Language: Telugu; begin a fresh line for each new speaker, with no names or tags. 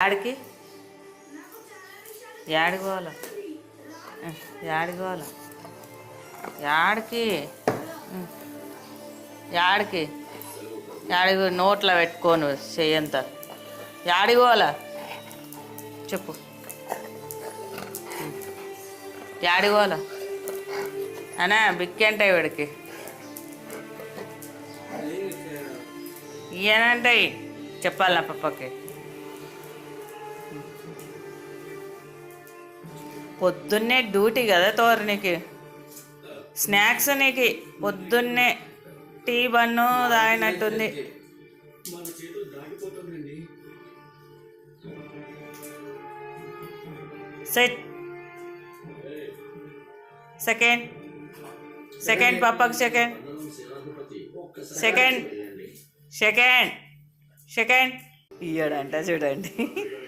యాడికి యాడికి పోవాలా యాడికి పోవాలా యాడికి యాడికి యాడికి నోట్లో పెట్టుకోను చెయ్యంతా యాడికి పోవాలా చెప్పు యాడికి పోవాలా అనా బిక్కంటాయి వీడికి ఇయనంటాయి చెప్పాలి నా పప్పకి పొద్దున్నే డ్యూటీ కదా తోరు నీకు స్నాక్స్ నీకు పొద్దున్నే టీ బన్ను తాగినట్టుంది సెట్ సెకండ్ సెకండ్ పప్పకి సెకండ్ సెకండ్ సెకండ్ సెకండ్ ఇయ్యాడంట చూడండి